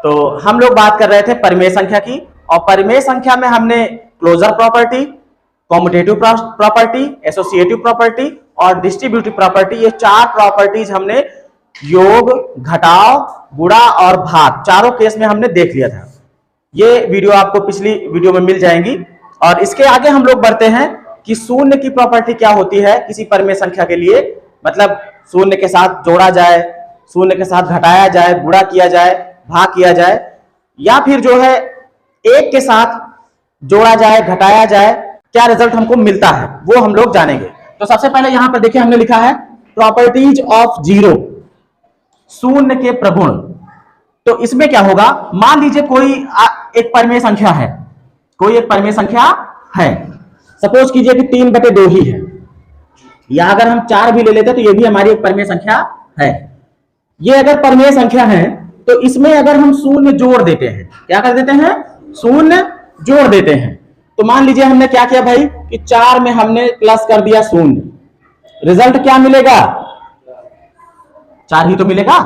तो हम लोग बात कर रहे थे परिमेय संख्या की, और परिमेय संख्या में हमने closure property, commutative property, associative property और डिस्ट्रीब्यूटिव प्रॉपर्टी, ये 4 प्रॉपर्टीज हमने योग, घटाव, गुणा और भाग चारों केस में हमने देख लिया था। ये वीडियो आपको पिछली वीडियो में मिल जाएंगी। और इसके आगे हम लोग बढ़ते हैं कि शून्य की प्रॉपर्टी क्या होती है किसी परिमेय संख्या के लिए, मतलब शून्य के साथ जोड़ा जाए, शून्य के साथ घटाया जाए, गुणा किया जाए, भाग किया जाए, या फिर जो है एक के साथ जोड़ा जाए, घटाया जाए, क्या रिजल्ट हमको मिलता है वो हम लोग जानेंगे। तो सबसे पहले यहां पर देखिए हमने लिखा है प्रॉपर्टीज ऑफ जीरो, शून्य के प्रगुण। तो इसमें क्या होगा, मान लीजिए कोई एक परिमेय संख्या है, कोई एक परिमेय संख्या है, सपोज कीजिए कि 3/2 ही है, या अगर हम 4 भी ले लेते हैं तो ये भी हमारी एक परिमेय संख्या है। ये अगर परिमेय संख्या है तो इसमें अगर हम शून्य जोड़ देते हैं, क्या कर देते हैं, शून्य जोड़ देते हैं। तो मान लीजिए हमने क्या किया भाई कि 4 में हमने प्लस कर दिया शून्य, रिजल्ट क्या मिलेगा, 4 ही तो मिलेगा।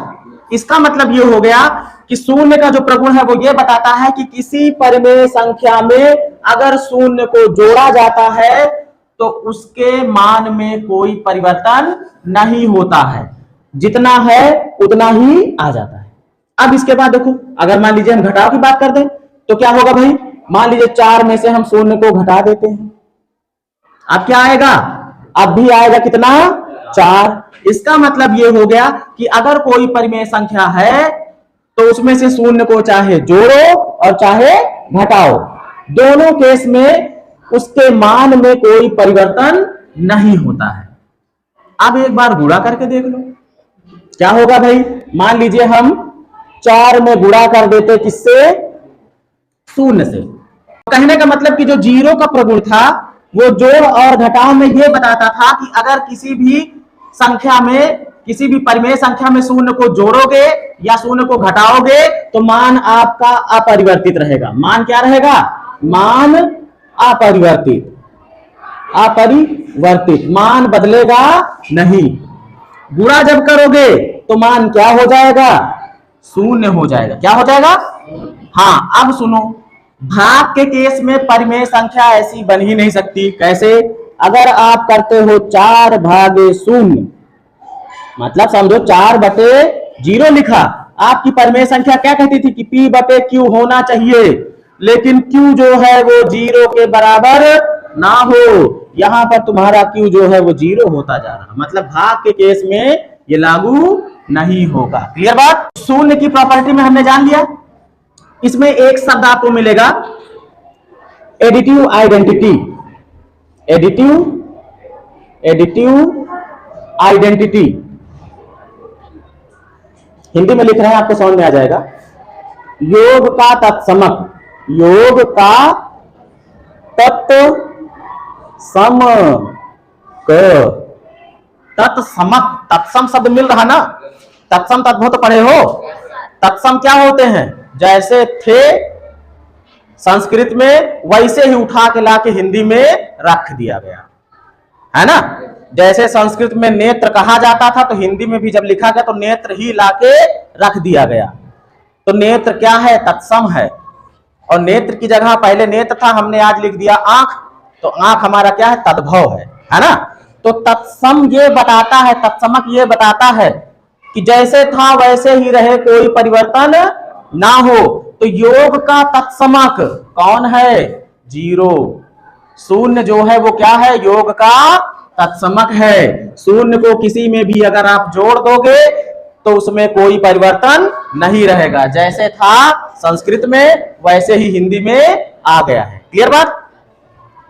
इसका मतलब ये हो गया कि शून्य का जो प्रगुण है वो ये बताता है कि किसी परिमेय संख्या में अगर शून्य को जोड़ा जाता है तो उसके मान में कोई परिवर्तन नहीं होता है, जितना है उतना ही आ जाता है। अब इसके बाद देखो, अगर मान लीजिए हम घटाव की बात कर दें तो क्या होगा भाई, मान लीजिए 4 में से हम शून्य को घटा देते हैं, अब क्या आएगा, अब भी आएगा कितना, 4। इसका मतलब ये हो गया कि अगर कोई परिमेय संख्या है तो उसमें से शून्य को चाहे जोड़ो और चाहे घटाओ, दोनों केस में उसके मान में कोई परिवर्तन नहीं होता है। अब एक बार गुणा करके देख लो क्या होगा भाई, मान लीजिए हम 4 में गुणा कर देते किससे, शून्य से। कहने का मतलब कि जो जीरो का प्रगुण था वो जोड़ और घटाव में ये बताता था कि अगर किसी भी संख्या में, किसी भी परिमेय संख्या में शून्य को जोड़ोगे या शून्य को घटाओगे तो मान आपका अपरिवर्तित रहेगा। मान क्या रहेगा, मान अपरिवर्तित, अपरिवर्तित, मान बदलेगा नहीं। गुणा जब करोगे तो मान क्या हो जाएगा, शून्य हो जाएगा। क्या हो जाएगा, हाँ। अब सुनो, भाग के केस में परिमेय संख्या ऐसी बन ही नहीं सकती। कैसे, अगर आप करते हो 4/0, मतलब समझो 4/0 लिखा, आपकी परिमेय संख्या क्या कहती थी कि P/Q होना चाहिए, लेकिन Q जो है वो 0 के बराबर ना हो, यहां पर तुम्हारा Q जो है वो 0 होता जा रहा, मतलब भाग के केस में ये लागू नहीं होगा। क्लियर बात। शून्य की प्रॉपर्टी में हमने जान लिया। इसमें एक शब्द आपको मिलेगा, additive identity, additive identity, Hindi में लिख रहे हैं, आपको समझ में आ जाएगा। योग का तत्समक, योग का तत्समक, तत्समक, तत्सम शब्द मिल रहा ना, तत्सम तत्व तो पढ़े हो। तत्सम क्या होते हैं, जैसे थे संस्कृत में वैसे ही उठा के लाके हिंदी में रख दिया गया है ना। जैसे संस्कृत में नेत्र कहा जाता था तो हिंदी में भी जब लिखा गया तो नेत्र ही लाके रख दिया गया। तो नेत्र क्या है, तत्सम है। और नेत्र की जगह पहले नेत्र था, हमने आज लिख दिया आंख, तो आंख हमारा क्या है, तद्भव है ना। तो तत्सम ये बताता है, तत्समक ये बताता है कि जैसे था वैसे ही रहे, कोई परिवर्तन ना हो। तो योग का तत्समक कौन है, 0। शून्य जो है वो क्या है, योग का तत्समक है। शून्य को किसी में भी अगर आप जोड़ दोगे तो उसमें कोई परिवर्तन नहीं रहेगा, जैसे था संस्कृत में वैसे ही हिंदी में आ गया है। क्लियर बात।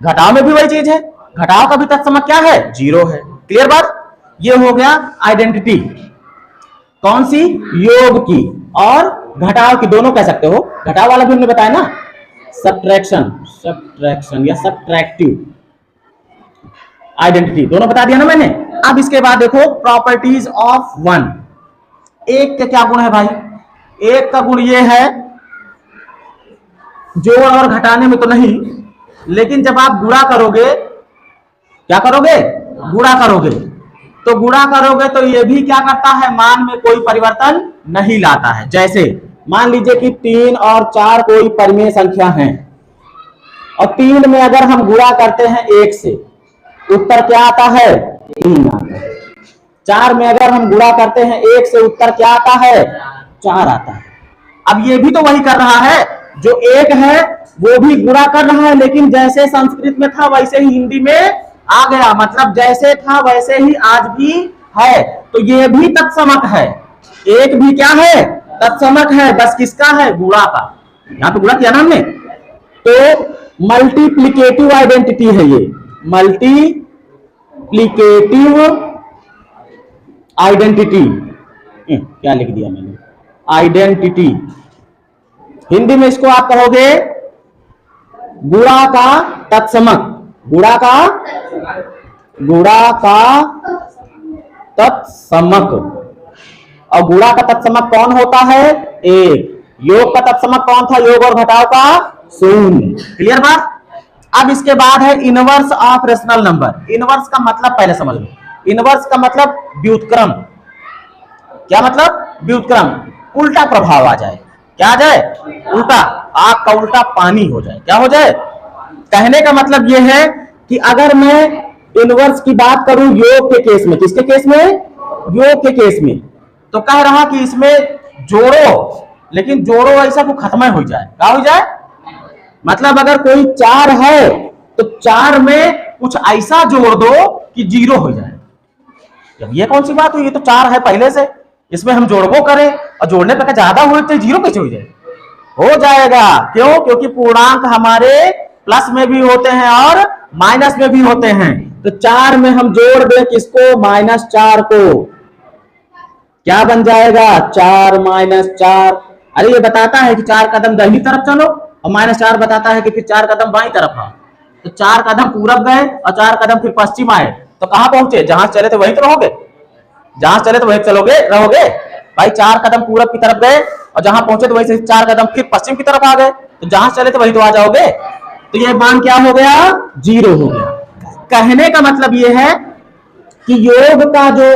घटाव में भी वही चीज है, घटाव का भी तत्समक क्या है, 0 है। क्लियर बात। ये हो गया आइडेंटिटी, कौन सी, योग की और घटाव की, दोनों कह सकते हो। घटाव वाला भी हमने बताया ना, सब्ट्रैक्शन, सब्ट्रैक्शन या सब्ट्रैक्टिव आइडेंटिटी, दोनों बता दिया ना मैंने। अब इसके बाद देखो प्रॉपर्टीज ऑफ 1। एक के क्या गुण है भाई, एक का गुण ये है, जोड़ और घटाने में तो नहीं, लेकिन जब आप गुणा करोगे, क्या करोगे, गुणा करोगे, तो गुणा करोगे तो ये भी क्या करता है, मान में कोई परिवर्तन नहीं लाता है। जैसे मान लीजिए कि 3 और 4 कोई परिमेय संख्या हैं और 3 में अगर हम गुणा करते हैं 1 से, उत्तर क्या आता है? 3 आता है। 4 में अगर हम गुणा करते हैं 1 से, उत्तर क्या आता है? 4 आता है। अब ये भी तो वही कर रहा है, जो 1 है वो भी गुणा कर रहा है, लेकिन जैसे संस्कृत में था वैसे ही हिंदी में आ गया, मतलब जैसे था वैसे ही आज भी है। तो ये भी तत्समक है, 1 भी क्या है? तत्समक है, बस किसका है? गुणा का। यहां पे गुणा किया ना हमने, तो मल्टीप्लिकेटिव आइडेंटिटी है ये, मल्टीप्लिकेटिव आइडेंटिटी। क्या लिख दिया मैंने? आइडेंटिटी। हिंदी में इसको आप कहोगे गुणा का तत्समक। गुणा का तत्समक। और गुणा का तत्समक कौन होता है? 1। योग का तत्समक कौन था? योग और घटाव का 0। क्लियर बात? अब इसके बाद है inverse of rational number. Inverse का मतलब पहले समझ लो। इनवर्स का मतलब व्युत्क्रम। क्या मतलब? व्युत्क्रम। उल्टा प्रभाव आ जाए। क्या आ जाए? उल्टा। आग का उल्टा पानी हो जाए। क्या हो जाए? कहने का मतलब यह है कि अगर मैं इनवर्स की बात करूं योग के केस में, किसके केस में? योग के केस में, तो कह रहा कि इसमें जोड़ो, लेकिन जोड़ो ऐसा को खत्म हो जाए। क्या हो जाए? मतलब अगर कोई 4 है तो 4 में कुछ ऐसा जोड़ दो कि 0 हो जाए। जब ये कौन सी बात हुई? ये तो 4 है पहले से, इसमें हम जोड़बो करें और जोड़ने पर ज्यादा हुए तो 0 कैसे हो जाए? हो जाएगा। क्यों? क्योंकि पूर्णांक हमारे प्लस में भी होते हैं और माइनस में भी होते हैं। तो 4 में हम जोड़ दें किसको? -4 को। क्या बन जाएगा? 4 - 4। अरे ये बताता है कि 4 कदम दाहिनी तरफ चलो और -4 बताता है कि फिर 4 कदम बाईं तरफ आओ। तो 4 कदम पूरब गए और 4 कदम फिर पश्चिम आए, तो कहां पहुंचे? जहां चले थे वहीं तो रहोगे। जहां चले तो वहीं रहोगे भाई। 4 कदम पूरब की तरफ गए और जहां पहुंचे तो वहीं से 4 कदम फिर पश्चिम की तरफ आ गए, तो जहां चले तो वहीं तो आ जाओगे। तो ये मान क्या हो गया? 0 हो गया। कहने का मतलब ये है कि योग का जो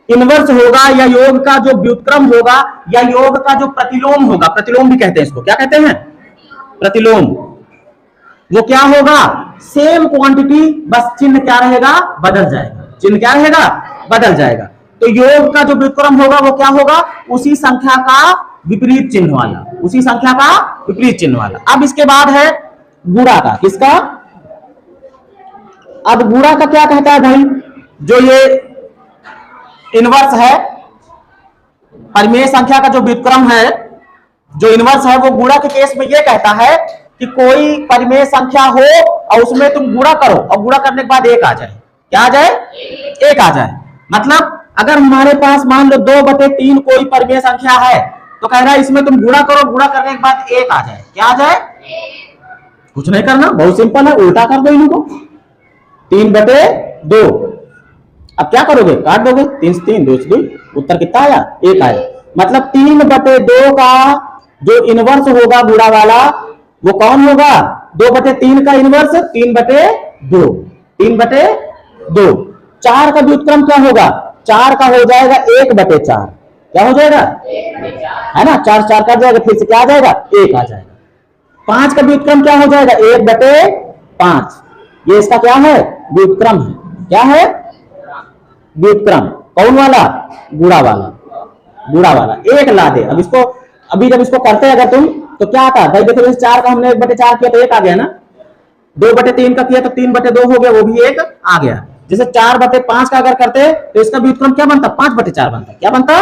इनवर्स होगा या योग का जो व्युत्क्रम होगा या योग का जो प्रतिलोम होगा, प्रतिलोम भी कहते हैं इसको। क्या कहते हैं? प्रतिलोम। वो क्या होगा? सेम क्वांटिटी, बस चिन्ह क्या रहेगा? बदल जाएगा। चिन्ह क्या रहेगा? बदल जाएगा। तो योग का जो व्युत्क्रम होगा वो क्या होगा? उसी संख्या का विपरीत चिन्ह वाला। उसी संख्या का विपरीत चिन्ह वाला। अब इसके बाद है गुणा का। किसका? अब गुणा का क्या कहता है भाई? जो ये इनवर्स है, परिमेय संख्या का जो व्युत्क्रम है, जो इनवर्स है, वो गुणा के केस में ये कहता है कि कोई परिमेय संख्या हो और उसमें तुम गुणा करो और गुणा करने के बाद 1 आ जाए। क्या आ जाए? 1 आ जाए। मतलब अगर हमारे पास मान लो 2/3 कोई परिमेय संख्या है, तो कह रहा है इसमें तुम गुणा करो, गुणा करने के बाद 1 आ जाए। क्या आ जाए? कुछ नहीं करना, बहुत सिंपल है, उल्टा कर दो इनको। 3/2। अब क्या करोगे? काट दोगे। 3 से 3, 2 से 2, उत्तर कितना आया? 1 आया। मतलब 3/2 का जो इनवर्स होगा गुणा वाला, वो कौन होगा? 2/3 का इनवर्स 3/2। 3/2। 4 का व्युत्क्रम क्या होगा? 4 का हो जाएगा 1/4। क्या हो जाएगा? है ना? 4 4 काट जाएगा, फिर से क्या आ जाएगा? 1 आ जाएगा। 5 का व्युत्क्रम क्या हो जाएगा? 1/5। ये इसका क्या है? व्युत्क्रम है। क्या है? व्युत्क्रम। कौन वाला? गुणा वाला। गुणा वाला 1 ला दे। अब इसको अभी जब इसको करते हैं अगर तुम, तो क्या आता है भाई? देखो, जैसे 4 का हमने 1/4 किया तो 1 आ गया ना। 2/3 का किया तो 3/2 हो गया, वो भी 1 आ गया। जैसे 4/5 का अगर करते तो इसका व्युत्क्रम क्या बनता? 5/4 बनता। क्या बनता?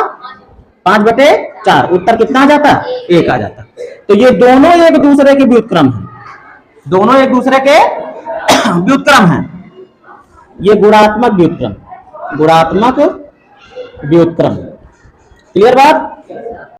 5/4। उत्तर कितना आ जाता? 1 आ जाता। तो ये दोनों एक दूसरे के व्युत्क्रम है। दोनों एक दूसरे के व्युत्क्रम है। ये गुणात्मक व्युत्क्रम। गुणात्मक व्युत्क्रम। क्लियर बात?